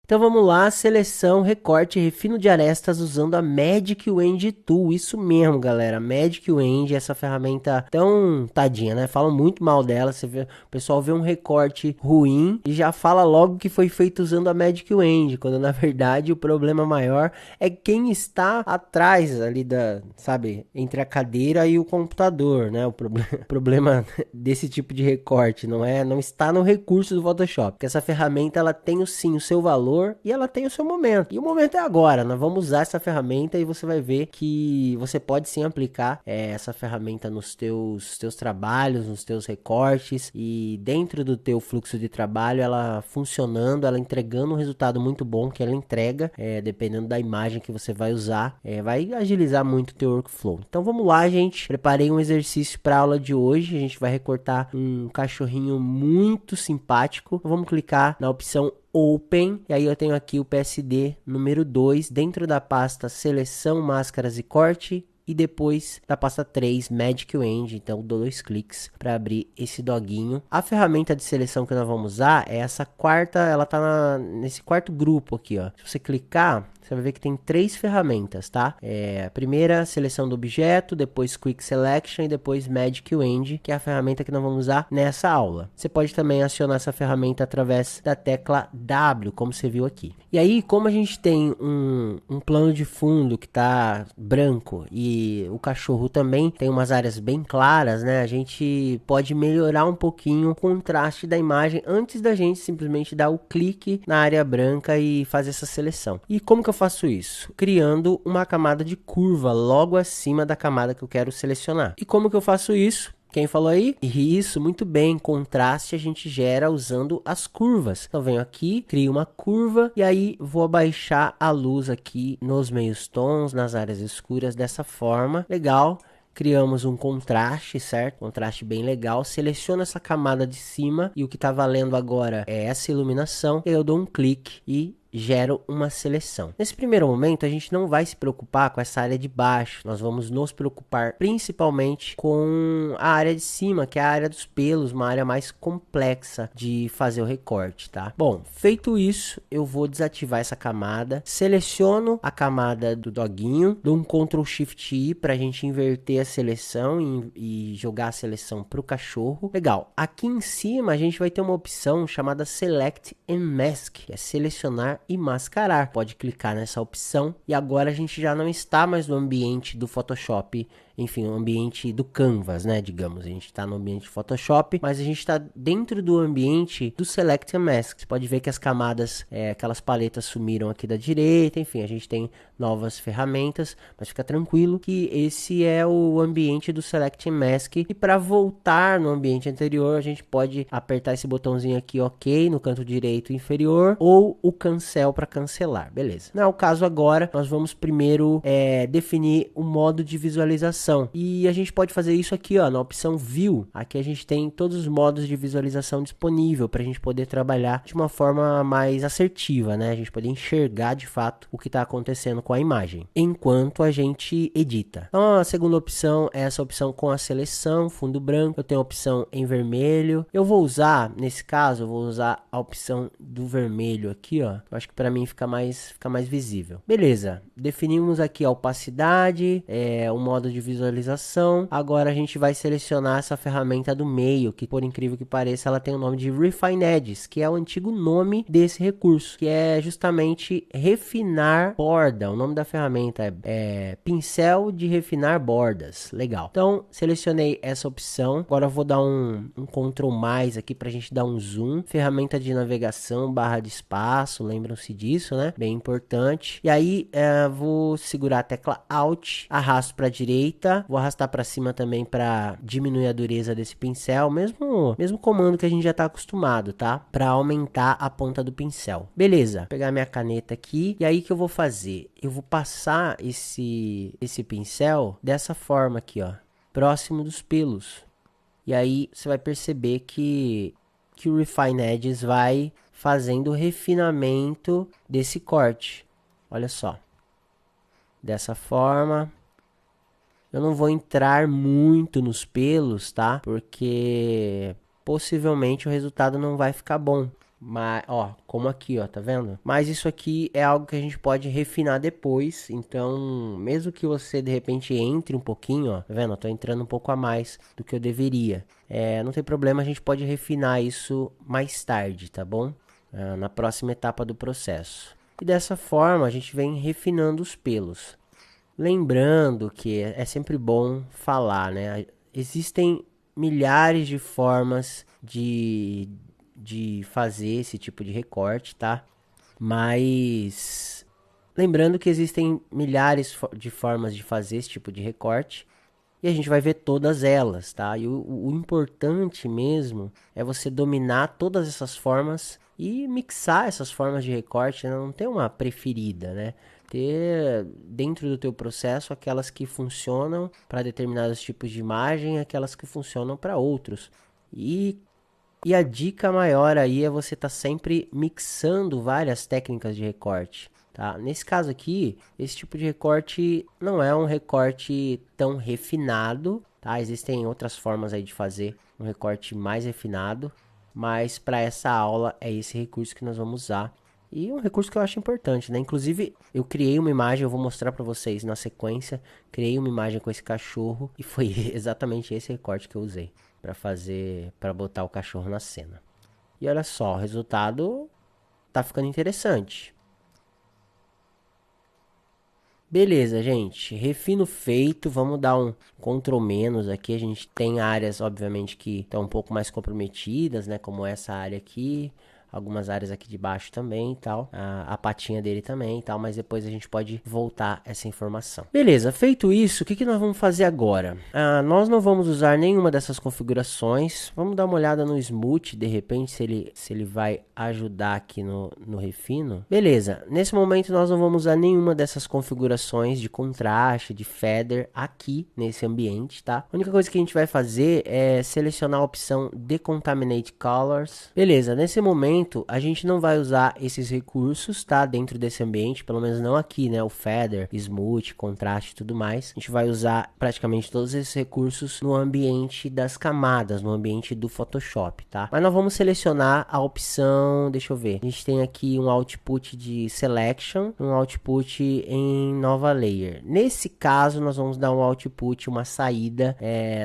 Então vamos lá, seleção, recorte, refino de arestas usando a Magic Wand Tool. Isso mesmo, galera, Magic Wand, essa ferramenta tão tadinha, né? Falam muito mal dela, o pessoal vê um recorte ruim e já fala logo que foi feito usando a Magic Wand, quando na verdade o problema maior é quem está atrás ali sabe, entre a cadeira e o computador, né? O problema desse tipo de recorte não está no recurso do Photoshop, porque essa ferramenta ela tem sim o seu valor e ela tem o seu momento. E o momento é agora, nós vamos usar essa ferramenta e você vai ver que você pode sim aplicar essa ferramenta nos teus trabalhos, nos teus recortes e dentro do teu fluxo de trabalho, ela funcionando, ela entregando um resultado muito bom que ela entrega, dependendo da imagem que você vai usar, vai agilizar muito o teu workflow. Então vamos lá, gente. Preparei um exercício para a aula de hoje. A gente vai recortar um cachorrinho muito simpático. Vamos clicar na opção Open, e aí eu tenho aqui o PSD número 2 dentro da pasta Seleção, Máscaras e Corte, e depois da pasta 3, Magic Wand. Então dou 2 cliques para abrir esse doguinho. A ferramenta de seleção que nós vamos usar é essa quarta, ela tá nesse quarto grupo aqui, ó. Se você clicar, você vai ver que tem 3 ferramentas, tá? A primeira, seleção do objeto, depois Quick Selection e depois Magic Wand, que é a ferramenta que nós vamos usar nessa aula. Você pode também acionar essa ferramenta através da tecla W, como você viu aqui. E aí, como a gente tem um plano de fundo que tá branco e o cachorro também tem umas áreas bem claras, né? A gente pode melhorar um pouquinho o contraste da imagem antes da gente simplesmente dar o clique na área branca e fazer essa seleção. E como que eu faço isso? Criando uma camada de curva logo acima da camada que eu quero selecionar. E como que eu faço isso? Quem falou aí? Isso, muito bem. Contraste a gente gera usando as curvas. Então, venho aqui, crio uma curva e aí vou abaixar a luz aqui nos meios tons, nas áreas escuras, dessa forma. Legal. Criamos um contraste, certo? Contraste bem legal. Seleciono essa camada de cima e o que está valendo agora é essa iluminação. Eu dou um clique e gero uma seleção. Nesse primeiro momento, a gente não vai se preocupar com essa área de baixo. Nós vamos nos preocupar principalmente com a área de cima, que é a área dos pelos, uma área mais complexa de fazer o recorte, tá? Bom, feito isso, eu vou desativar essa camada, seleciono a camada do doguinho, dou um Ctrl Shift I para a gente inverter a seleção e jogar a seleção para o cachorro. Legal. Aqui em cima, a gente vai ter uma opção chamada Select and Mask, que é selecionar e mascarar. Pode clicar nessa opção e agora a gente já não está mais no ambiente do Photoshop, enfim, o ambiente do Canvas, né, digamos. A gente está no ambiente do Photoshop, mas a gente está dentro do ambiente do Select and Mask. Você pode ver que as camadas, aquelas paletas sumiram aqui da direita, enfim, a gente tem novas ferramentas, mas fica tranquilo que esse é o ambiente do Select and Mask. E para voltar no ambiente anterior, a gente pode apertar esse botãozinho aqui, OK, no canto direito inferior, ou o Cancel para cancelar, beleza. Não é o caso agora, nós vamos primeiro definir o modo de visualização. E a gente pode fazer isso aqui, ó, na opção View. Aqui a gente tem todos os modos de visualização disponível para a gente poder trabalhar de uma forma mais assertiva, né? A gente poder enxergar de fato o que está acontecendo com a imagem enquanto a gente edita. Então a segunda opção é essa opção com a seleção, fundo branco. Eu tenho a opção em vermelho. Eu vou usar, nesse caso, eu vou usar a opção do vermelho aqui, ó. Eu acho que para mim fica mais visível. Beleza, definimos aqui a opacidade, o modo de visualização. Agora a gente vai selecionar essa ferramenta do meio, que por incrível que pareça, ela tem o nome de Refine Edges, que é o antigo nome desse recurso, que é justamente refinar borda. O nome da ferramenta é pincel de refinar bordas. Legal. Então, selecionei essa opção. Agora eu vou dar um Ctrl mais aqui para a gente dar um zoom. Ferramenta de navegação, barra de espaço, lembram-se disso, né? Bem importante. E aí, vou segurar a tecla Alt, arrasto para a direita, vou arrastar para cima também para diminuir a dureza desse pincel, mesmo comando que a gente já está acostumado, tá? Para aumentar a ponta do pincel. Beleza, vou pegar minha caneta aqui e aí que eu vou fazer? Eu vou passar esse pincel dessa forma aqui, ó, próximo dos pelos. E aí você vai perceber que o Refine Edges vai fazendo o refinamento desse corte. Olha só. Dessa forma. Eu não vou entrar muito nos pelos, tá? Porque possivelmente o resultado não vai ficar bom. Mas, ó, como aqui, ó, tá vendo? Mas isso aqui é algo que a gente pode refinar depois. Então, mesmo que você de repente entre um pouquinho, ó, tá vendo? Eu tô entrando um pouco a mais do que eu deveria. Não tem problema, a gente pode refinar isso mais tarde, tá bom? Na próxima etapa do processo. E dessa forma, a gente vem refinando os pelos. Lembrando que é sempre bom falar, né? Existem milhares de formas de fazer esse tipo de recorte, tá? Mas lembrando que existem milhares de formas de fazer esse tipo de recorte e a gente vai ver todas elas, tá? E o importante mesmo é você dominar todas essas formas e mixar essas formas de recorte, né? Não ter uma preferida, né? Ter dentro do teu processo aquelas que funcionam para determinados tipos de imagem, aquelas que funcionam para outros. E e a dica maior aí é você estar sempre mixando várias técnicas de recorte, tá? Nesse caso aqui, esse tipo de recorte não é um recorte tão refinado, tá? Existem outras formas aí de fazer um recorte mais refinado, mas para essa aula é esse recurso que nós vamos usar. E um recurso que eu acho importante, né? Inclusive, eu criei uma imagem, eu vou mostrar para vocês na sequência. Criei uma imagem com esse cachorro e foi exatamente esse recorte que eu usei para botar o cachorro na cena. E olha só, o resultado tá ficando interessante. Beleza, gente. Refino feito. Vamos dar um Ctrl menos aqui. A gente tem áreas, obviamente, que estão um pouco mais comprometidas, né? Como essa área aqui. Algumas áreas aqui de baixo também e tal. A patinha dele também e tal. Mas depois a gente pode voltar essa informação. Beleza, feito isso, o que nós vamos fazer agora? Nós não vamos usar nenhuma dessas configurações. Vamos dar uma olhada no Smooth, de repente, se ele vai ajudar aqui no refino. Beleza, nesse momento nós não vamos usar nenhuma dessas configurações de contraste, de feather aqui nesse ambiente, tá? A única coisa que a gente vai fazer é selecionar a opção Decontaminate Colors. Beleza, nesse momento a gente não vai usar esses recursos, tá? Dentro desse ambiente, pelo menos não aqui, né? O feather, smooth, contraste e tudo mais. A gente vai usar praticamente todos esses recursos no ambiente das camadas, no ambiente do Photoshop, tá? Mas nós vamos selecionar a opção, deixa eu ver. A gente tem aqui um output de selection, um output em nova layer. Nesse caso, nós vamos dar um output, uma saída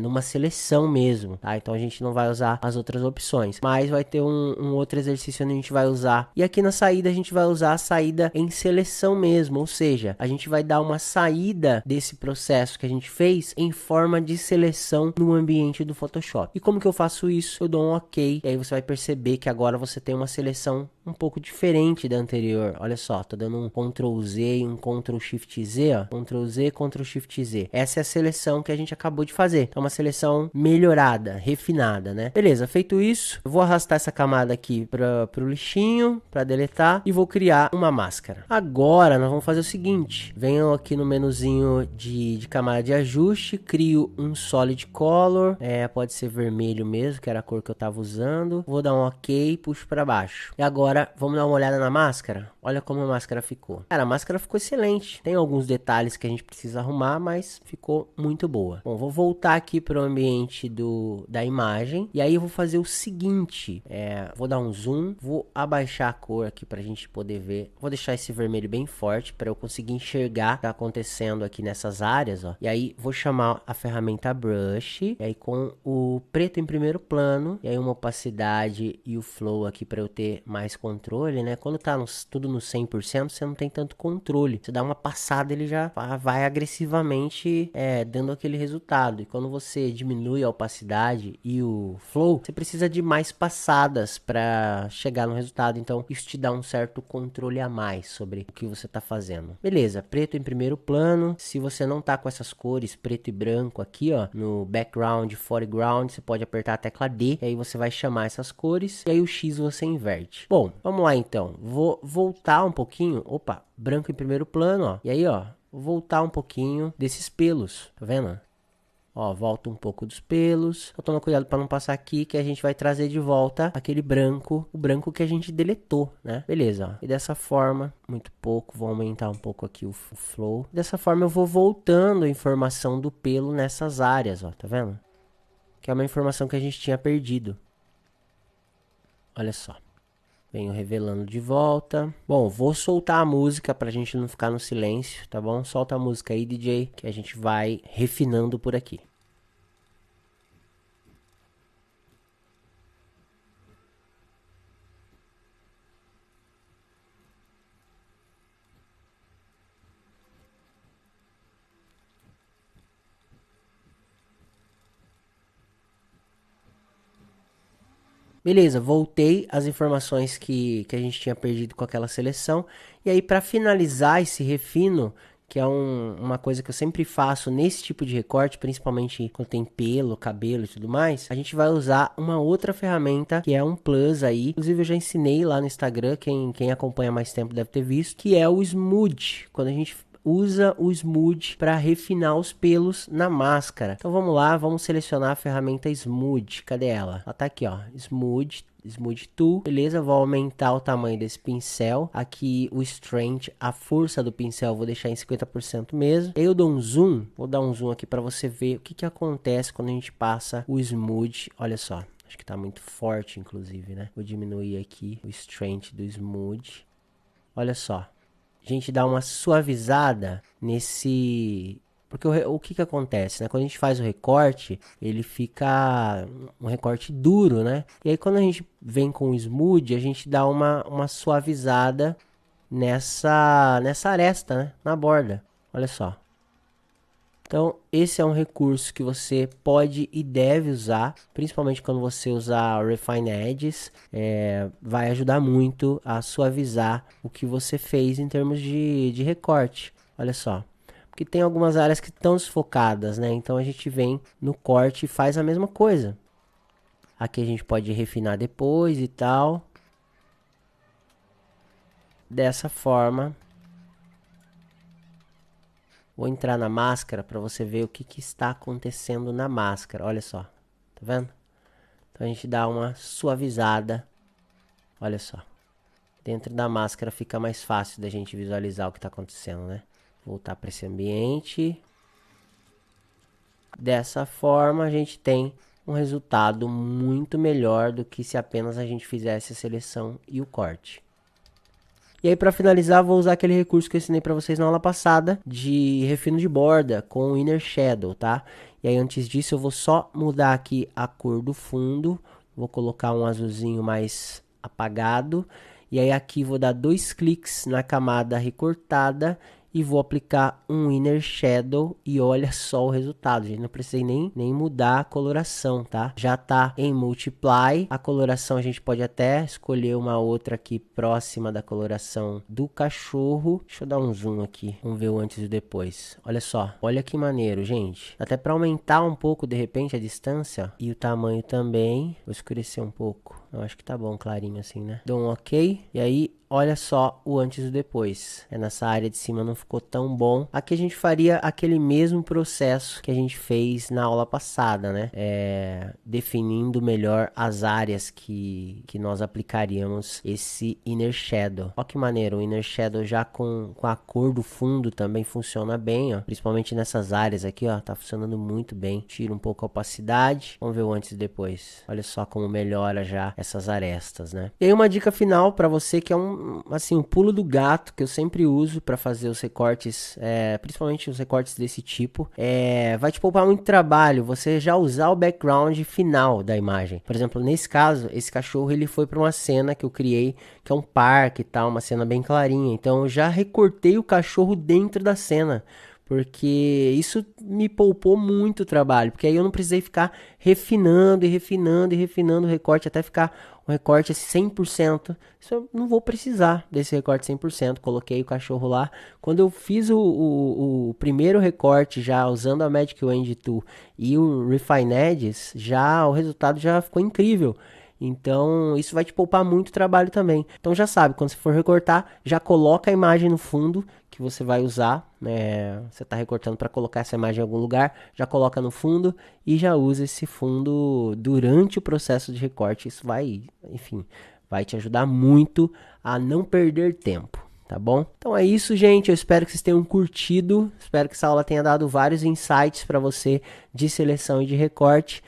numa seleção mesmo, tá? Então a gente não vai usar as outras opções, mas vai ter um outro exercício onde a gente vai usar. E aqui na saída a gente vai usar a saída em seleção mesmo, ou seja, a gente vai dar uma saída desse processo que a gente fez em forma de seleção no ambiente do Photoshop. E como que eu faço isso? Eu dou um OK, e aí você vai perceber que agora você tem uma seleção um pouco diferente da anterior. Olha só, tô dando um Ctrl Z e um Ctrl Shift Z, ó. Ctrl Z, Ctrl Shift Z. Essa é a seleção que a gente acabou de fazer. Então, uma seleção melhorada, refinada, né? Beleza, feito isso, eu vou arrastar essa camada aqui pro lixinho, para deletar, e vou criar uma máscara. Agora, nós vamos fazer o seguinte. Venho aqui no menuzinho de camada de ajuste, crio um Solid Color, pode ser vermelho mesmo, que era a cor que eu tava usando. Vou dar um OK, puxo para baixo. E agora, vamos dar uma olhada na máscara? Olha como a máscara ficou. Cara, a máscara ficou excelente. Tem alguns detalhes que a gente precisa arrumar, mas ficou muito boa. Bom, vou voltar aqui para o ambiente da imagem. E aí eu vou fazer o seguinte. Vou dar um zoom. Vou abaixar a cor aqui para a gente poder ver. Vou deixar esse vermelho bem forte para eu conseguir enxergar o que está acontecendo aqui nessas áreas, ó. E aí vou chamar a ferramenta Brush. E aí com o preto em primeiro plano. E aí uma opacidade e o flow aqui para eu ter mais controle, né? Quando tá tudo no 100%, você não tem tanto controle. Você dá uma passada, ele já vai agressivamente dando aquele resultado. E quando você diminui a opacidade e o flow, você precisa de mais passadas para chegar no resultado. Então, isso te dá um certo controle a mais sobre o que você tá fazendo. Beleza, preto em primeiro plano. Se você não tá com essas cores, preto e branco aqui, ó, no background, foreground, você pode apertar a tecla D, e aí você vai chamar essas cores, e aí o X você inverte. Bom, vamos lá então. Vou voltar um pouquinho. Opa, branco em primeiro plano, ó. E aí, ó, vou voltar um pouquinho desses pelos. Tá vendo? Ó, volta um pouco dos pelos. Só toma cuidado para não passar aqui, que a gente vai trazer de volta aquele branco, o branco que a gente deletou, né? Beleza, ó. E dessa forma, muito pouco, vou aumentar um pouco aqui o flow. Dessa forma eu vou voltando a informação do pelo nessas áreas, ó, tá vendo? Que é uma informação que a gente tinha perdido. Olha só. Venho revelando de volta. Bom, vou soltar a música pra gente não ficar no silêncio, tá bom? Solta a música aí, DJ, que a gente vai refinando por aqui. Beleza, voltei as informações que a gente tinha perdido com aquela seleção. E aí, para finalizar esse refino, que é uma coisa que eu sempre faço nesse tipo de recorte, principalmente quando tem pelo, cabelo e tudo mais, a gente vai usar uma outra ferramenta, que é um plus aí. Inclusive, eu já ensinei lá no Instagram, quem acompanha mais tempo deve ter visto, que é o Smooth. Quando a gente usa o Smooth para refinar os pelos na máscara. Então vamos lá, vamos selecionar a ferramenta Smooth. Cadê ela? Ela tá aqui, ó. Smooth Tool, beleza? Vou aumentar o tamanho desse pincel. Aqui o Strength, a força do pincel, vou deixar em 50% mesmo. Aí eu dou um zoom, vou dar um zoom aqui para você ver o que acontece quando a gente passa o Smooth. Olha só, acho que tá muito forte, inclusive, né? Vou diminuir aqui o Strength do Smooth. Olha só. A gente dá uma suavizada nesse... Porque o que acontece, né? Quando a gente faz o recorte, ele fica um recorte duro, né? E aí quando a gente vem com o Smooth, a gente dá uma suavizada nessa aresta, né? Na borda. Olha só. Então, esse é um recurso que você pode e deve usar, principalmente quando você usar Refine Edges, vai ajudar muito a suavizar o que você fez em termos de recorte. Olha só, porque tem algumas áreas que estão desfocadas, né? Então a gente vem no corte e faz a mesma coisa. Aqui a gente pode refinar depois e tal. Dessa forma. Vou entrar na máscara para você ver o que está acontecendo na máscara. Olha só, tá vendo? Então a gente dá uma suavizada. Olha só. Dentro da máscara fica mais fácil da gente visualizar o que está acontecendo, né? Voltar para esse ambiente. Dessa forma a gente tem um resultado muito melhor do que se apenas a gente fizesse a seleção e o corte. E aí, para finalizar, vou usar aquele recurso que eu ensinei para vocês na aula passada, de refino de borda com o Inner Shadow, tá? E aí, antes disso, eu vou só mudar aqui a cor do fundo. Vou colocar um azulzinho mais apagado. E aí, aqui, vou dar 2 cliques na camada recortada e vou aplicar um Inner Shadow e olha só o resultado, gente. Não precisei nem mudar a coloração, tá? Já tá em Multiply. A coloração a gente pode até escolher uma outra aqui próxima da coloração do cachorro. Deixa eu dar um zoom aqui. Vamos ver o antes e o depois. Olha só. Olha que maneiro, gente. Até para aumentar um pouco, de repente, a distância e o tamanho também. Vou escurecer um pouco. Eu acho que tá bom, clarinho assim, né? Dou um ok. E aí, olha só o antes e o depois. Nessa área de cima não ficou tão bom. Aqui a gente faria aquele mesmo processo que a gente fez na aula passada, né? Definindo melhor as áreas que nós aplicaríamos esse Inner Shadow. Olha que maneiro, o Inner Shadow já com a cor do fundo também funciona bem, ó. Principalmente nessas áreas aqui, ó. Tá funcionando muito bem. Tira um pouco a opacidade. Vamos ver o antes e depois. Olha só como melhora já essas arestas, né? E aí uma dica final para você que é um pulo do gato que eu sempre uso para fazer os recortes, principalmente os recortes desse tipo, vai te poupar muito trabalho você já usar o background final da imagem. Por exemplo, nesse caso, esse cachorro ele foi para uma cena que eu criei, que é um parque e tal, uma cena bem clarinha. Então eu já recortei o cachorro dentro da cena, porque isso me poupou muito trabalho, porque aí eu não precisei ficar refinando o recorte até ficar um recorte 100%. Isso eu não vou precisar desse recorte 100%. Coloquei o cachorro lá. Quando eu fiz o primeiro recorte já usando a Magic Wand Tool e o Refine Edges, já o resultado já ficou incrível. Então, isso vai te poupar muito trabalho também. Então, já sabe, quando você for recortar, já coloca a imagem no fundo que você vai usar, né? Você está recortando para colocar essa imagem em algum lugar, já coloca no fundo e já usa esse fundo durante o processo de recorte. Isso vai, enfim, vai te ajudar muito a não perder tempo. Tá bom? Então é isso, gente. Eu espero que vocês tenham curtido. Espero que essa aula tenha dado vários insights para você de seleção e de recorte.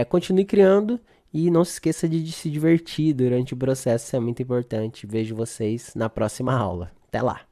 Continue criando E não se esqueça de se divertir durante o processo, isso é muito importante. Vejo vocês na próxima aula. Até lá!